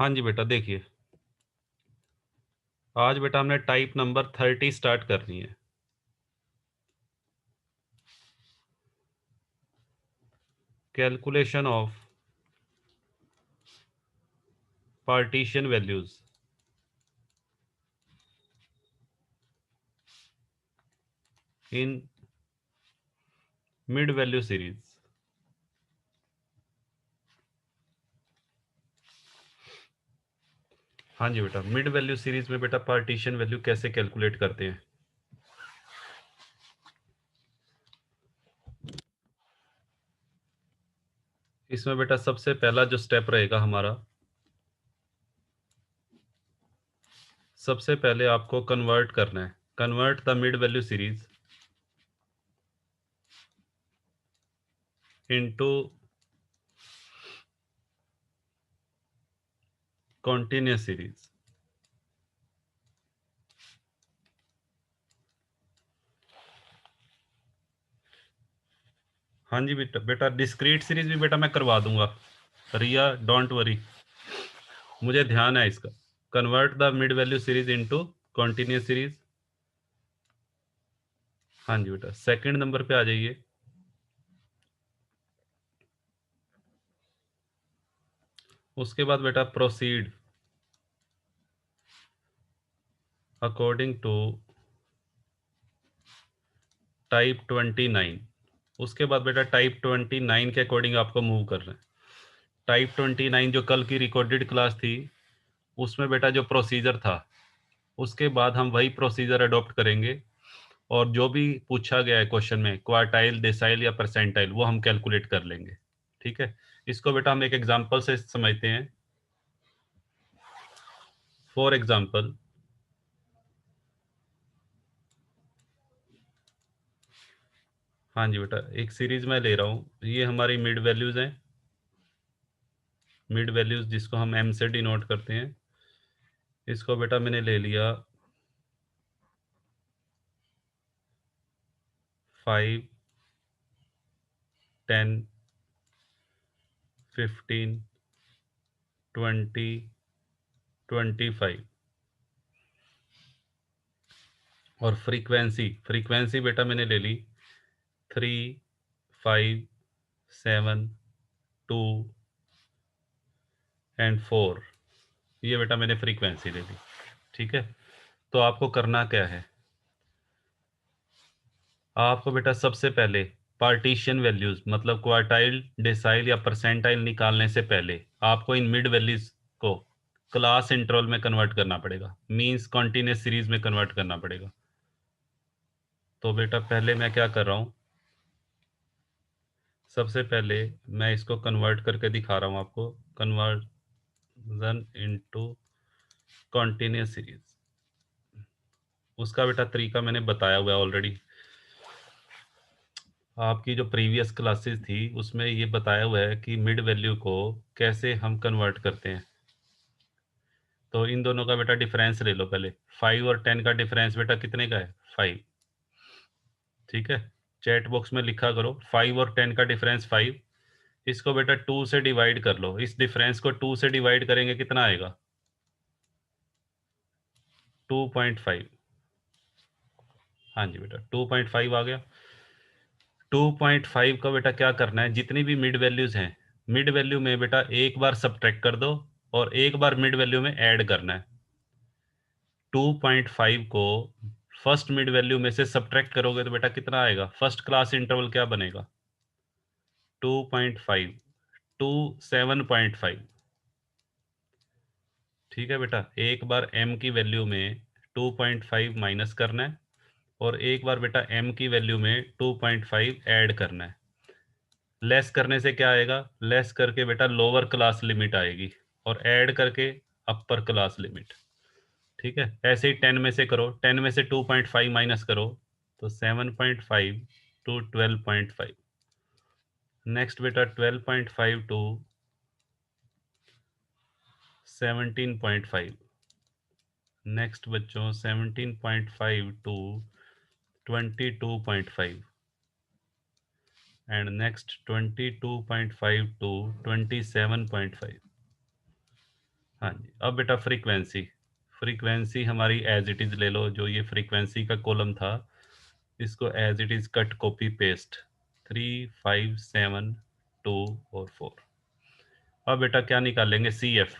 हाँ जी बेटा, देखिए आज बेटा हमने टाइप नंबर 30 स्टार्ट करनी है। Calculation of partition values in mid value series. हाँ जी बेटा, मिड वैल्यू सीरीज में बेटा पार्टीशन वैल्यू कैसे कैलकुलेट करते हैं। इसमें बेटा सबसे पहला जो स्टेप रहेगा हमारा, सबसे पहले आपको कन्वर्ट करना है। Convert the mid value series into continuous series. हाँ जी बेटा, बेटा डिस्क्रीट सीरीज भी बेटा मैं करवा दूंगा, रिया डोंट वरी, मुझे ध्यान है इसका। Convert the mid value series into continuous series. हाँ जी बेटा, सेकंड नंबर पे आ जाइए। उसके बाद बेटा प्रोसीड अकॉर्डिंग टू टाइप 29। उसके बाद बेटा टाइप 29 के अकॉर्डिंग आपको मूव करना है। टाइप 29 जो कल की रिकॉर्डेड क्लास थी, उसमें बेटा जो प्रोसीजर था, उसके बाद हम वही प्रोसीजर अडॉप्ट करेंगे। और जो भी पूछा गया है क्वेश्चन में, क्वार्टाइल, डेसाइल या परसेंटाइल, वो हम कैलकुलेट कर लेंगे। ठीक है, इसको बेटा हम एक एग्जांपल से समझते हैं। फॉर एग्जांपल, हाँ जी बेटा, एक सीरीज में ले रहा हूँ, ये हमारी मिड वैल्यूज हैं। मिड वैल्यूज जिसको हम एम से डिनोट करते हैं, इसको बेटा मैंने ले लिया 5, 10, 15, 20, 25। और फ्रीक्वेंसी, फ्रीक्वेंसी बेटा मैंने ले ली 3, 5, 7, 2 एंड 4। ये बेटा मैंने फ्रीक्वेंसी ले ली। ठीक है, तो आपको करना क्या है, आपको बेटा सबसे पहले पार्टीशन वैल्यूज मतलब क्वार्टाइल, डेसाइल या परसेंटाइल निकालने से पहले आपको इन मिड वैल्यूज को क्लास इंटरवल में कन्वर्ट करना पड़ेगा, मींस कॉन्टिन्यूस सीरीज में कन्वर्ट करना पड़ेगा। तो बेटा पहले मैं क्या कर रहा हूँ, सबसे पहले मैं इसको कन्वर्ट करके दिखा रहा हूँ आपको। कन्वर्जन इनटू कॉन्टिन्यूस सीरीज, उसका बेटा तरीका मैंने बताया हुआ है ऑलरेडी। आपकी जो प्रीवियस क्लासेस थी उसमें ये बताया हुआ है कि मिड वैल्यू को कैसे हम कन्वर्ट करते हैं। तो इन दोनों का बेटा डिफरेंस ले लो पहले। 5 और 10 का डिफरेंस बेटा कितने का है, 5। ठीक है, चैट बॉक्स में लिखा करो 5 और 10 का डिफरेंस 5। इसको बेटा 2 से डिवाइड कर लो, इस डिफरेंस को 2 से डिवाइड करेंगे कितना आएगा, 2.5। हाँ जी बेटा 2.5 आ गया। 2.5 का बेटा क्या करना है, जितनी भी मिड वैल्यूज हैं, मिड वैल्यू में बेटा एक बार सब्ट्रैक्ट कर दो और एक बार मिड वैल्यू में ऐड करना है। 2.5 को फर्स्ट मिड वैल्यू में से सब्ट्रैक्ट करोगे तो बेटा कितना आएगा, फर्स्ट क्लास इंटरवल क्या बनेगा, 2.5 टू 7.5। ठीक है बेटा, एक बार m की वैल्यू में 2.5 माइनस करना है और एक बार बेटा m की वैल्यू में 2.5 ऐड करना है। लेस करने से क्या आएगा, लेस करके बेटा लोअर क्लास लिमिट आएगी और ऐड करके अपर क्लास लिमिट। ठीक है, ऐसे ही 10 में से करो, 10 में से 2.5 माइनस करो तो 7.5 टू 12.5। नेक्स्ट बेटा 12.5 टू 17.5। नेक्स्ट बच्चों 17.5 टू 22.5 एंड नेक्स्ट 22.5 टू 27.5। हाँ जी, अब बेटा फ्रीक्वेंसी हमारी एज इट इज़ ले लो, जो ये फ्रीक्वेंसी का कॉलम था इसको as it is cut copy paste 3, 5, 7, 2 और 4। अब बेटा क्या निकालेंगे, सी एफ,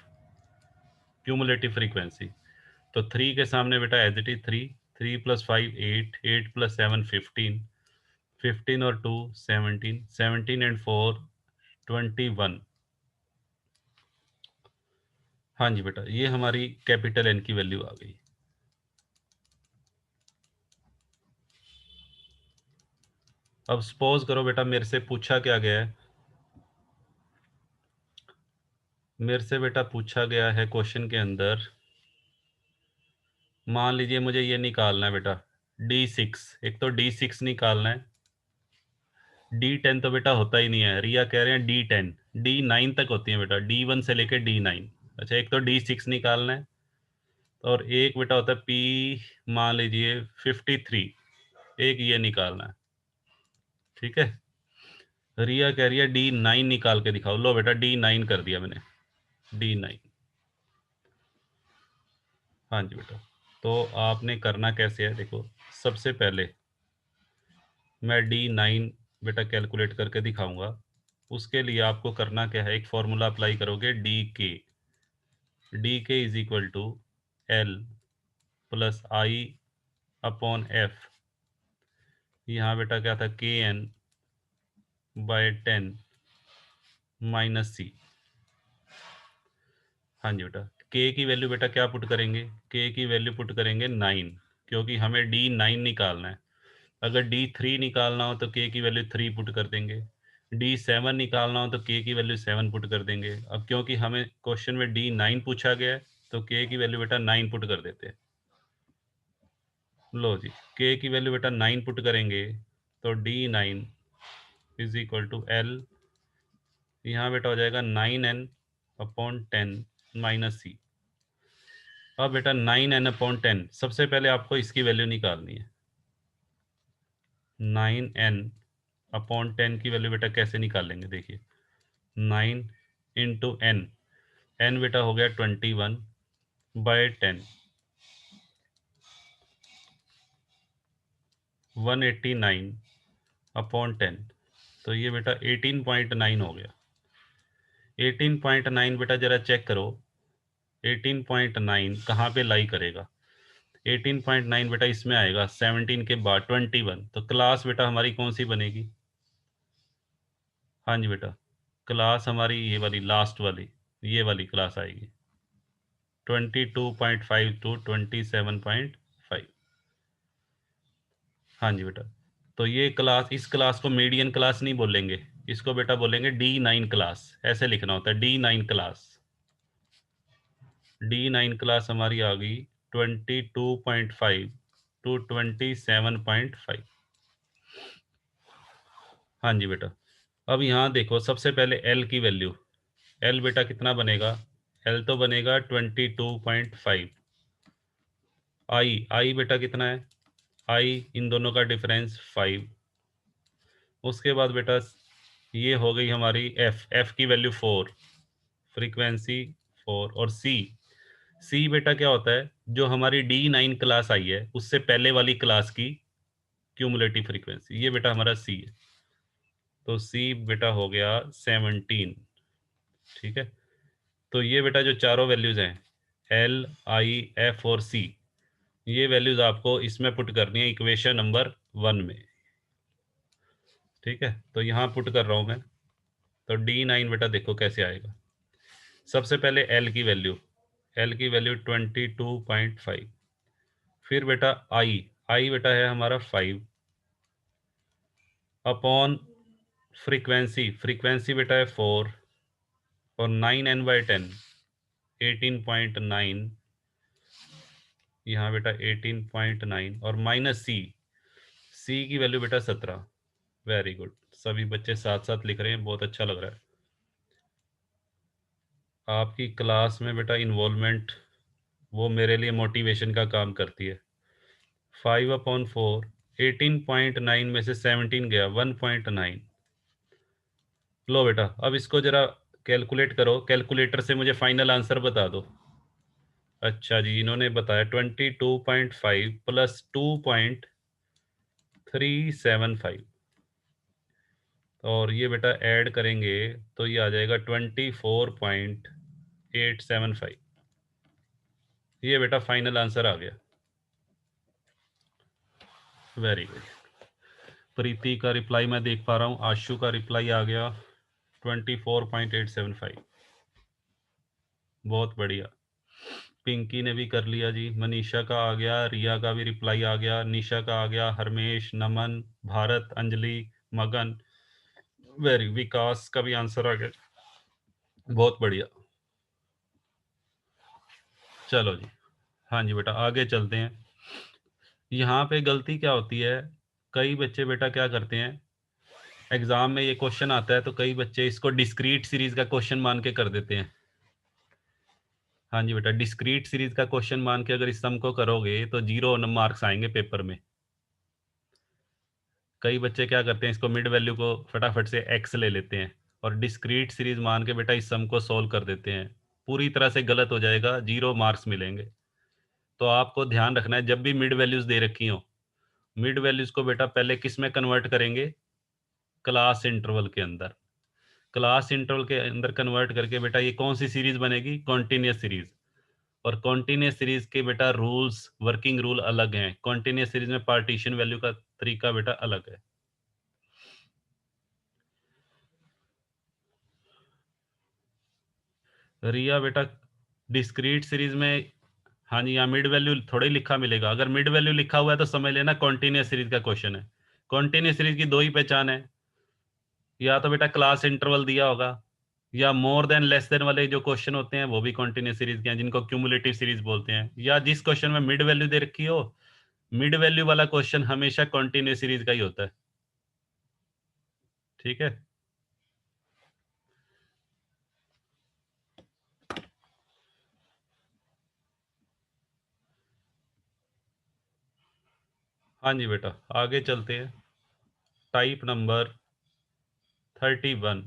क्यूमुलेटिव फ्रीक्वेंसी। तो 3 के सामने बेटा एज इट इज 3, 3 + 5 8, 8 + 7 15, 15 और 2 17, 17 एंड 4 21। हाँ जी बेटा, ये हमारी कैपिटल एन की वैल्यू आ गई। अब सपोज करो बेटा मेरे से पूछा क्या गया है, मेरे से बेटा पूछा गया है क्वेश्चन के अंदर, मान लीजिए मुझे ये निकालना है बेटा D6, एक तो D6 निकालना है। D10 तो बेटा होता ही नहीं है, रिया कह रहे हैं D10, D9 तक होती है बेटा, D1 से लेके D9। अच्छा, एक तो D6 निकालना है और एक बेटा होता है P, मान लीजिए 53, एक ये निकालना है। ठीक है, रिया कह रही है D9 निकाल के दिखाओ। लो बेटा D9 कर दिया मैंने, D9। हाँ जी बेटा, तो आपने करना कैसे है देखो, सबसे पहले मैं D9 बेटा कैलकुलेट करके दिखाऊंगा। उसके लिए आपको करना क्या है, एक फॉर्मूला अप्लाई करोगे, D K is equal to L plus I upon F. यहाँ बेटा क्या था, KN/10 माइनस सी। हाँ जी बेटा, के की वैल्यू बेटा क्या पुट करेंगे, के की वैल्यू पुट करेंगे 9, क्योंकि हमें D9 निकालना है। अगर D3 निकालना हो तो के की वैल्यू 3 पुट कर देंगे, D7 निकालना हो तो के की वैल्यू 7 पुट कर देंगे। अब क्योंकि हमें क्वेश्चन में D9 पूछा गया है तो के की वैल्यू बेटा 9 पुट कर देते हैं। लो जी, के की वैल्यू बेटा 9 पुट करेंगे तो D9 is equal to L, यहाँ बेटा हो जाएगा 9n/10 माइनस सी। अब बेटा 9n/10, सबसे पहले आपको इसकी वैल्यू निकालनी है। 9n/10 की वैल्यू बेटा कैसे निकालेंगे, देखिए 9 × n बेटा हो गया 21/10, 189/10, तो ये बेटा 18.9 हो गया। 18.9 बेटा जरा चेक करो, 18.9 कहाँ पे लाई करेगा। 18.9 बेटा इसमें आएगा 17 के बाद 21, तो क्लास बेटा हमारी कौन सी बनेगी। हाँ जी बेटा, क्लास हमारी ये वाली लास्ट वाली, ये वाली क्लास आएगी 22.5 टू 27.5। हाँ जी बेटा, तो ये क्लास, इस क्लास को मीडियन क्लास नहीं बोलेंगे, इसको बेटा बोलेंगे D9 क्लास, ऐसे लिखना होता है D9 क्लास। D9 क्लास हमारी आ गई 22.5 टू 27.5। हाँ जी बेटा, अब यहाँ देखो सबसे पहले L की वैल्यू, L बेटा कितना बनेगा, L तो बनेगा 22.5। आई बेटा कितना है, आई इन दोनों का डिफरेंस 5। उसके बाद बेटा ये हो गई हमारी एफ की वैल्यू 4, फ्रीक्वेंसी 4। और सी बेटा क्या होता है, जो हमारी D9 क्लास आई है उससे पहले वाली क्लास की क्यूमुलेटिव फ्रीक्वेंसी, ये बेटा हमारा सी है। तो सी बेटा हो गया 17। ठीक है, तो ये बेटा जो चारों वैल्यूज हैं L, I, F और C, ये वैल्यूज आपको इसमें पुट करनी है इक्वेशन नंबर 1 में। ठीक है, तो यहाँ पुट कर रहा हूँ मैं। तो D9 बेटा देखो कैसे आएगा, सबसे पहले L की वैल्यू 22.5, फिर बेटा आई बेटा है हमारा 5 अपॉन फ्रीक्वेंसी बेटा है 4, और 9n/10 18.9, यहाँ बेटा 18.9 और माइनस सी की वैल्यू बेटा 17। वेरी गुड, सभी बच्चे साथ साथ लिख रहे हैं, बहुत अच्छा लग रहा है। आपकी क्लास में बेटा इन्वॉल्वमेंट वो मेरे लिए मोटिवेशन का काम करती है। 5/4, 18.9 में से 17 गया 1.9। लो बेटा, अब इसको जरा कैलकुलेट करो, कैलकुलेटर से मुझे फाइनल आंसर बता दो। अच्छा जी, इन्होंने बताया 22.5 प्लस 2.375 और ये बेटा ऐड करेंगे तो ये आ जाएगा 24.875। ये बेटा फाइनल आंसर आ गया। Very good. प्रीति का रिप्लाई मैं देख पा रहा हूँ, आशु का रिप्लाई आ गया 24.875। बहुत बढ़िया। पिंकी ने भी कर लिया जी, मनीषा का आ गया, रिया का भी रिप्लाई आ गया, निशा का आ गया, हरमेश, नमन, भारत, अंजलि, मगन, वेरी, विकास का भी आंसर आ गया। बहुत बढ़िया। चलो जी, हाँ जी बेटा आगे चलते हैं। यहाँ पे गलती क्या होती है, कई बच्चे बेटा क्या करते हैं, एग्जाम में ये क्वेश्चन आता है तो कई बच्चे इसको डिस्क्रीट सीरीज का क्वेश्चन मान के कर देते हैं। हाँ जी बेटा, डिस्क्रीट सीरीज का क्वेश्चन मान के अगर इस सम को करोगे तो 0 मार्क्स आएंगे पेपर में। कई बच्चे क्या करते हैं, इसको मिड वैल्यू को फटाफट से एक्स ले लेते हैं और डिस्क्रीट सीरीज मान के बेटा इस सम को सॉल्व कर देते हैं। पूरी तरह से गलत हो जाएगा, 0 मार्क्स मिलेंगे। तो आपको ध्यान रखना है, जब भी मिड वैल्यूज दे रखी हो, मिड वैल्यूज को बेटा पहले किस में कन्वर्ट करेंगे, क्लास इंटरवल के अंदर। क्लास इंटरवल के अंदर कन्वर्ट करके बेटा ये कौन सी सीरीज बनेगी, कॉन्टिन्यूस सीरीज। और कॉन्टिन्यूस सीरीज के बेटा रूल्स, वर्किंग रूल अलग हैं। कॉन्टिन्यूस सीरीज में पार्टीशन वैल्यू का तरीका बेटा अलग है। रिया बेटा, डिस्क्रीट सीरीज में, हाँ जी, यहाँ मिड वैल्यू थोड़ा ही लिखा मिलेगा। अगर मिड वैल्यू लिखा हुआ है तो समझ लेना कॉन्टिन्यूस सीरीज का क्वेश्चन है। कॉन्टिन्यूस सीरीज की दो ही पहचान है, या तो बेटा क्लास इंटरवल दिया होगा, या मोर देन लेस देन वाले जो क्वेश्चन होते हैं वो भी कॉन्टिन्यूस सीरीज के हैं, जिनको क्यूमुलेटिव सीरीज बोलते हैं। या जिस क्वेश्चन में मिड वैल्यू दे रखी हो, मिड वैल्यू वाला क्वेश्चन हमेशा कॉन्टिन्यूस सीरीज का ही होता है। ठीक है। हाँ जी बेटा आगे चलते हैं। Type number 31।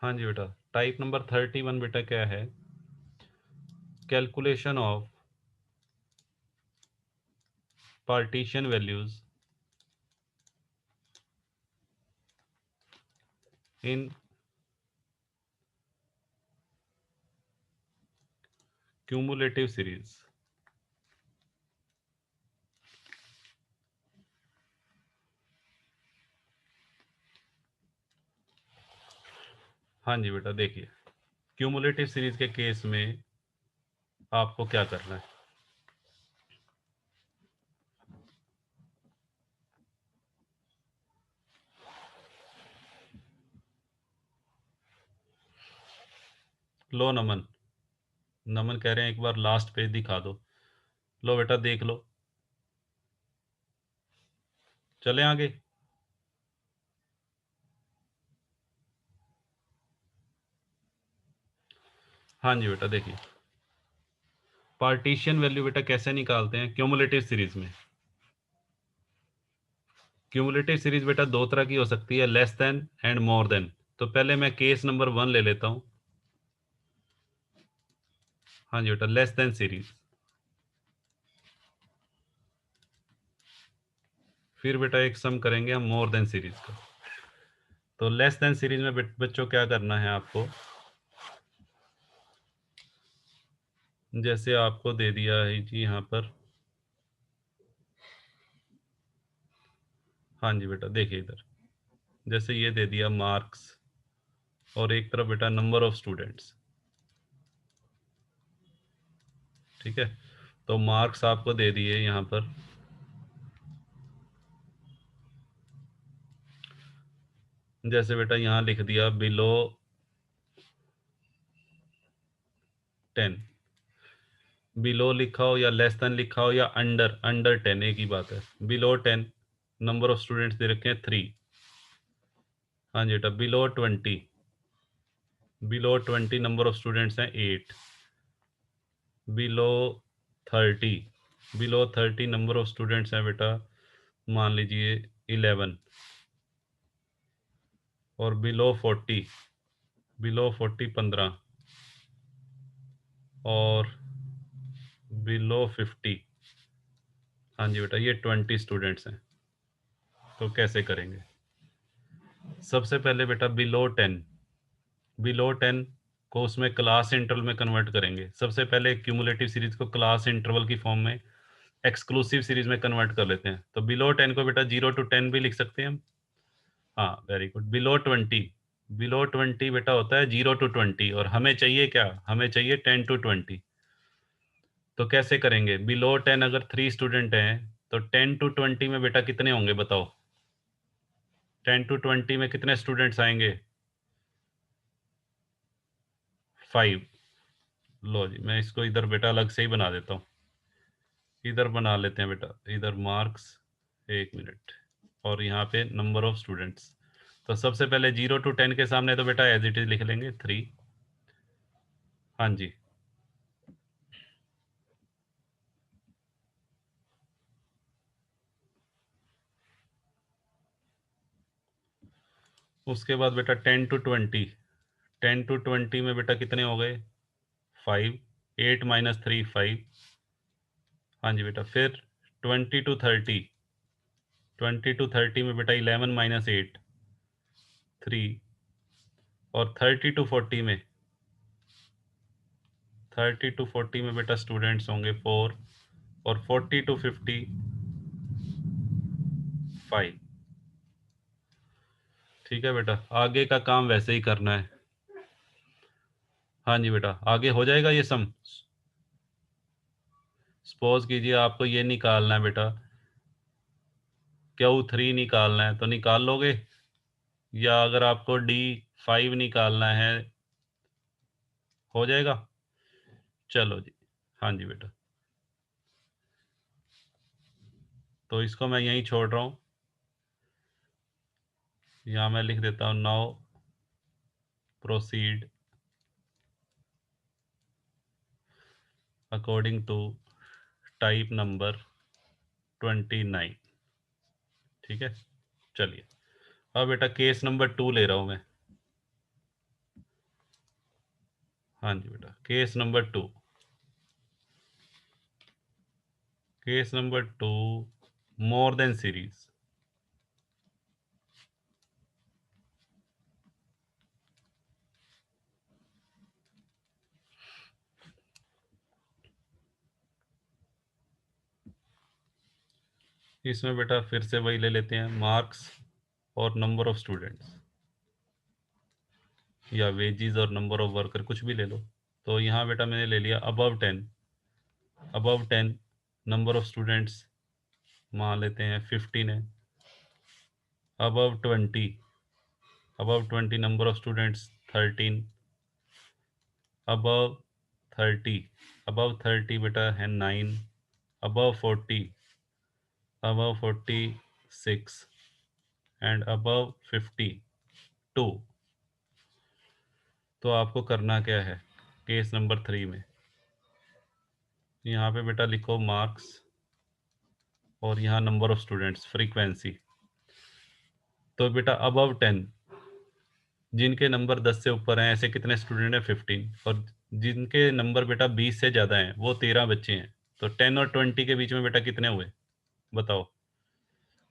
हाँ जी बेटा, टाइप नंबर 31 बेटा क्या है, calculation of partition values in cumulative series. हाँ जी बेटा देखिए, क्यूमुलेटिव सीरीज के केस में आपको क्या करना है, लो नमन, नमन कह रहे हैं एक बार लास्ट पेज दिखा दो। लो बेटा देख लो, चले आगे। हाँ जी बेटा देखिए, पार्टीशन वैल्यू बेटा कैसे निकालते हैं क्यूमुलेटिव सीरीज में। क्यूमुलेटिव सीरीज बेटा दो तरह की हो सकती है, less than and more than. तो पहले मैं केस नंबर 1 ले लेता हूं। हाँ जी बेटा, लेस देन सीरीज। फिर बेटा एक सम करेंगे हम मोर देन सीरीज का। तो लेस देन सीरीज में बच्चों क्या करना है आपको, जैसे आपको दे दिया है जी यहाँ पर। हाँ जी बेटा देखिए इधर, जैसे ये दे दिया मार्क्स और एक तरफ बेटा नंबर ऑफ स्टूडेंट्स। ठीक है, तो मार्क्स आपको दे दिए यहाँ पर, जैसे बेटा यहाँ लिख दिया बिलो 10। बिलो लिखा हो या लेस देन लिखा हो या अंडर अंडर 10, एक ही बात है। Below 10 number of students they रखे हैं 3। हाँ जी बेटा, बिलो 20 नंबर ऑफ स्टूडेंट्स हैं 8। बिलो 30 नंबर ऑफ स्टूडेंट्स हैं बेटा, मान लीजिए 11। और बिलो 40 15। और बिलो 50, हाँ जी बेटा, ये 20 स्टूडेंट्स हैं। तो कैसे करेंगे? सबसे पहले बेटा बिलो 10 को उसमें क्लास इंटरवल में कन्वर्ट करेंगे। सबसे पहले क्यूमुलेटिव सीरीज को क्लास इंटरवल की फॉर्म में एक्सक्लूसिव सीरीज में कन्वर्ट कर लेते हैं। तो बिलो 10 को बेटा 0 to 10 भी लिख सकते हैं हम। हाँ, वेरी गुड। बिलो 20 बेटा होता है 0 to 20, और हमें चाहिए क्या? हमें चाहिए 10 to 20। तो कैसे करेंगे? बिलो 10 अगर 3 स्टूडेंट हैं तो 10 to 20 में बेटा कितने होंगे बताओ? 10 to 20 में कितने स्टूडेंट्स आएंगे? 5। लो जी, मैं इसको इधर बेटा अलग से ही बना देता हूँ। इधर बना लेते हैं बेटा, इधर मार्क्स, 1 मिनट, और यहाँ पे नंबर ऑफ स्टूडेंट्स। तो सबसे पहले 0 to 10 के सामने तो बेटा एज इट इज लिख लेंगे 3। हाँ जी। उसके बाद बेटा 10 to 20 में बेटा कितने हो गए? 5। 8 - 3 5। हाँ जी बेटा। फिर 20 to 30 में बेटा 11 - 8 3। और 30 to 40 में बेटा स्टूडेंट्स होंगे 4। और 40 to 50 5। ठीक है बेटा, आगे का काम वैसे ही करना है। हाँ जी बेटा, आगे हो जाएगा ये सम। सपोज कीजिए आपको ये निकालना है बेटा, Q3 निकालना है, तो निकाल लोगे? या अगर आपको D5 निकालना है, हो जाएगा? चलो जी। हाँ जी बेटा, तो इसको मैं यहीं छोड़ रहा हूँ। यहाँ मैं लिख देता हूँ now proceed according to type number 29। ठीक है, चलिए। अब बेटा केस नंबर 2 ले रहा हूँ मैं। हाँ जी बेटा, case number 2, more than series. इसमें बेटा फिर से वही ले लेते हैं, मार्क्स और नंबर ऑफ स्टूडेंट्स, या वेजीज और नंबर ऑफ वर्कर, कुछ भी ले लो। तो यहाँ बेटा मैंने ले लिया अबव 10 नंबर ऑफ स्टूडेंट्स, मान लेते हैं 15 है। Above 20 number of students 13। Above 30 बेटा है 9। अबव 40 6। And above 50 2। तो आपको करना क्या है केस नंबर 3 में? यहाँ पे बेटा लिखो मार्क्स, और यहाँ नंबर ऑफ स्टूडेंट्स, फ्रीक्वेंसी। तो बेटा अबव 10 जिनके नंबर 10 से ऊपर हैं, ऐसे कितने स्टूडेंट हैं? 15। और जिनके नंबर बेटा 20 से ज़्यादा हैं वो 13 बच्चे हैं। तो 10 और 20 के बीच में बेटा कितने हुए बताओ?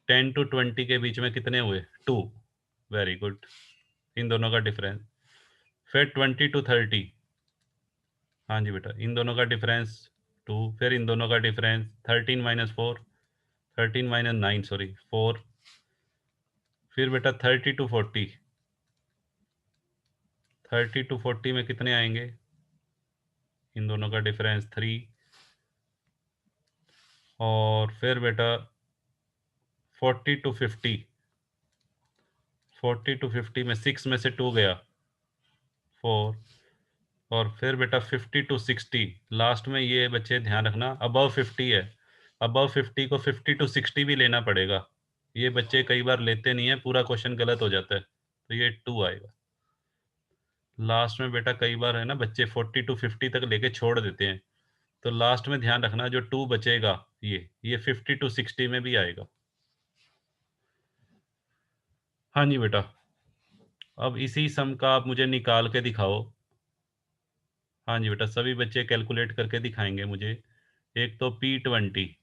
10 to 20 के बीच में कितने हुए? 2। Very good. इन दोनों का डिफरेंस। फिर 20 to 30, हाँ जी बेटा, इन दोनों का डिफरेंस 2। फिर इन दोनों का डिफरेंस 13 - 9 सॉरी 4। फिर बेटा 30 to 40 में कितने आएंगे? इन दोनों का डिफरेंस 3। और फिर बेटा 40 to 50, 40 to 50 में 6 में से 2 गया, 4। और फिर बेटा 50 to 60, लास्ट में ये बच्चे ध्यान रखना अबव 50 है। अबव 50 को 50 to 60 भी लेना पड़ेगा। ये बच्चे कई बार लेते नहीं है, पूरा क्वेश्चन गलत हो जाता है, तो ये 2 आएगा। लास्ट में बेटा कई बार है ना बच्चे 40 to 50 तक लेके छोड़ देते हैं, तो लास्ट में ध्यान रखना जो 2 बचेगा ये 50 to 60 में भी आएगा। हाँ जी बेटा, अब इसी सम का आप मुझे निकाल के दिखाओ। हाँ जी बेटा, सभी बच्चे कैलकुलेट करके दिखाएंगे मुझे। एक तो P20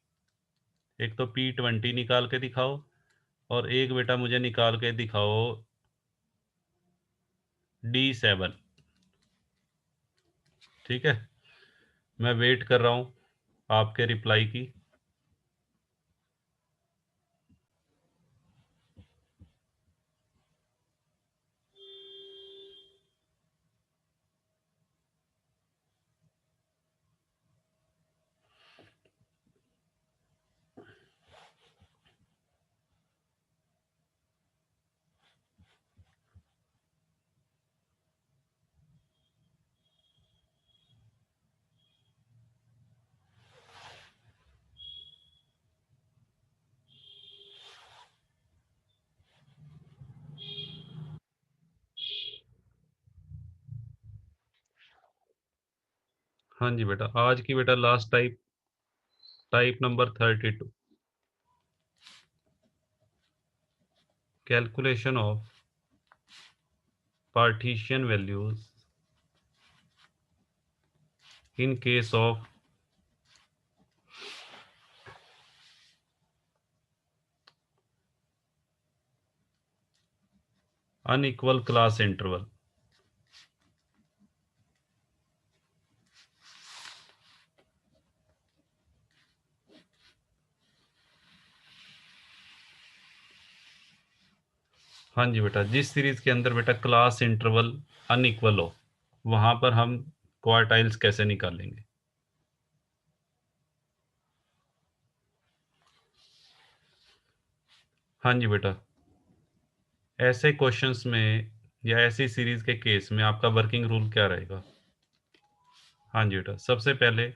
निकाल के दिखाओ, और एक बेटा मुझे निकाल के दिखाओ D7। ठीक है, मैं वेट कर रहा हूँ आपके रिप्लाई की। हाँ जी बेटा, आज की बेटा last type number 32, calculation of partition values in case of unequal class interval. हाँ जी बेटा, जिस सीरीज के अंदर बेटा क्लास इंटरवल अनइक्वल हो, वहां पर हम क्वार्टाइल्स कैसे निकालेंगे। हाँ जी बेटा, ऐसे क्वेश्चंस में या ऐसी सीरीज के केस में आपका वर्किंग रूल क्या रहेगा। हाँ जी बेटा, सबसे पहले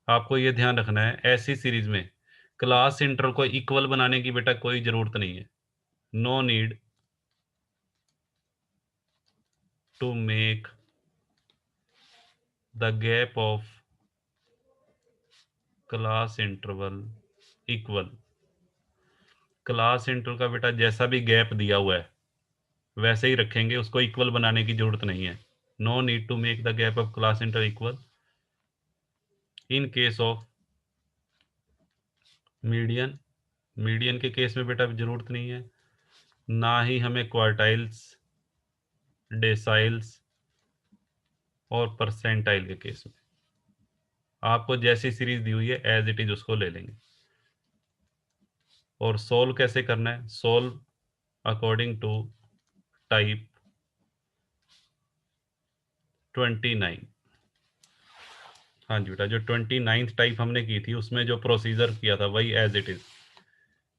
आपको ये ध्यान रखना है, ऐसी सीरीज में क्लास इंटरवल को इक्वल बनाने की बेटा कोई ज़रूरत नहीं है। No need to make the gap of class interval equal. Class interval का बेटा जैसा भी गैप दिया हुआ है वैसे ही रखेंगे, उसको इक्वल बनाने की जरूरत नहीं है। No need to make the gap of class interval equal in case of median. Median के केस में बेटा जरूरत नहीं है, ना ही हमें क्वार्टाइल्स, डेसाइल्स और परसेंटाइल के केस में। आपको जैसी सीरीज दी हुई है एज इट इज उसको ले लेंगे। और सोल्व कैसे करना है, सोल्व अकॉर्डिंग टू टाइप 29। हाँ जी बेटा, जो 29th टाइप हमने की थी उसमें जो प्रोसीजर किया था वही एज इट इज।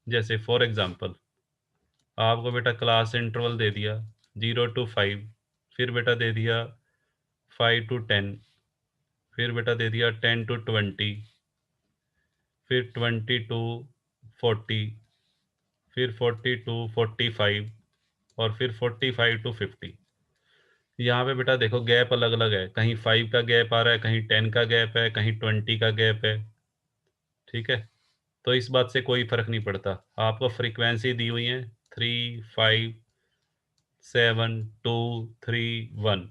जैसे फॉर एग्जांपल आपको बेटा क्लास इंटरवल दे दिया 0 to 5, फिर बेटा दे दिया 5 to 10, फिर बेटा दे दिया 10 to 20, फिर 20 to 40, फिर 40 to 45, और फिर 45 to 50। यहाँ पे बेटा देखो गैप अलग अलग है, कहीं 5 का गैप आ रहा है, कहीं 10 का गैप है, कहीं 20 का गैप है। ठीक है, तो इस बात से कोई फर्क नहीं पड़ता। आपको फ्रीक्वेंसी दी हुई है 3, 5, 7, 2, 3, 1।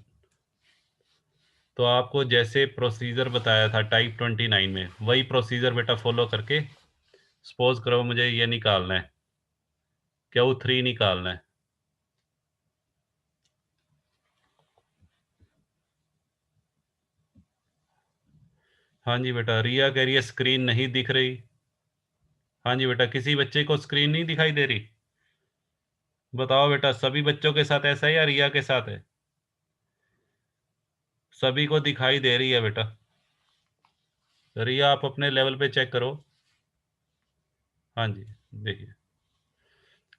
तो आपको जैसे प्रोसीजर बताया था टाइप 29 में वही प्रोसीजर बेटा फॉलो करके सपोज करो मुझे ये निकालना है, Q3 निकालना है। हाँ जी बेटा, रिया कह रही है स्क्रीन नहीं दिख रही। हाँ जी बेटा, किसी बच्चे को स्क्रीन नहीं दिखाई दे रही। बताओ बेटा, सभी बच्चों के साथ ऐसा है या रिया के साथ है। सभी को दिखाई दे रही है बेटा। रिया आप अपने लेवल पे चेक करो। हाँ जी, देखिए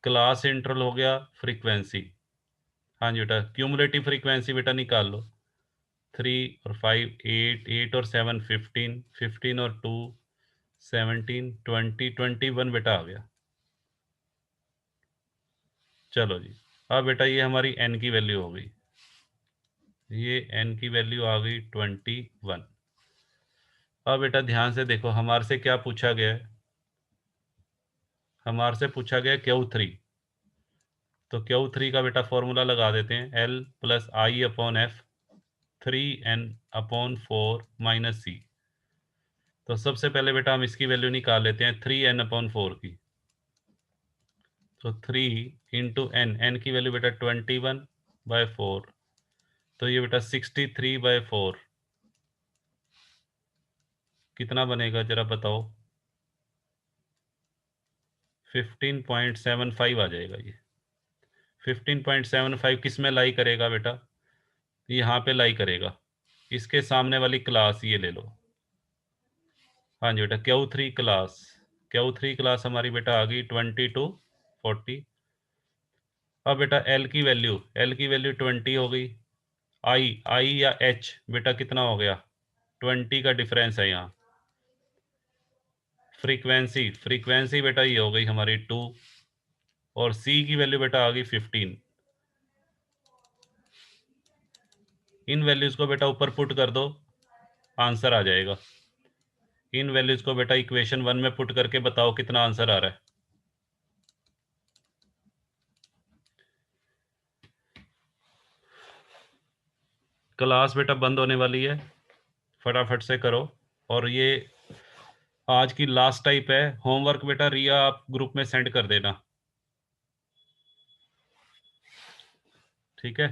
क्लास इंटरवल हो गया, फ्रीक्वेंसी। हाँ जी बेटा, क्यूमुलेटिव फ्रीक्वेंसी बेटा निकाल लो। 3 और 5 8, 8 और 7 15, 15 और 2 17, 20, 21 बेटा आ गया। चलो जी, अब बेटा ये हमारी n की वैल्यू हो गई, ये n की वैल्यू आ गई 21। अब बेटा ध्यान से देखो, हमारे से क्या पूछा गया है, हमारे से पूछा गया Q3। तो Q3 का बेटा फॉर्मूला लगा देते हैं, L plus I upon F 3n/4 minus सी। तो सबसे पहले बेटा हम इसकी वैल्यू निकाल लेते हैं 3n/4 की। तो 3 इंटू एन की वैल्यू बेटा 21/4, तो ये बेटा 63/4 कितना बनेगा जरा बताओ? 15.75 आ जाएगा ये। 15.75 किस में लाई करेगा बेटा? यहाँ पे लाई करेगा, इसके सामने वाली क्लास ये ले लो। हाँ जी बेटा, Q3 क्लास हमारी बेटा आ गई 20 to 40। अब बेटा एल की वैल्यू 20 हो गई। आई या एच बेटा कितना हो गया? 20 का डिफरेंस है यहाँ। फ्रीक्वेंसी बेटा ये हो गई हमारी 2, और सी की वैल्यू बेटा आ गई 15। इन वैल्यूज को बेटा ऊपर पुट कर दो, आंसर आ जाएगा। इन वैल्यूज को बेटा इक्वेशन 1 में पुट करके बताओ कितना आंसर आ रहा है। क्लास बेटा बंद होने वाली है, फटाफट से करो। और ये आज की लास्ट टाइप है, होमवर्क बेटा रिया आप ग्रुप में सेंड कर देना, ठीक है?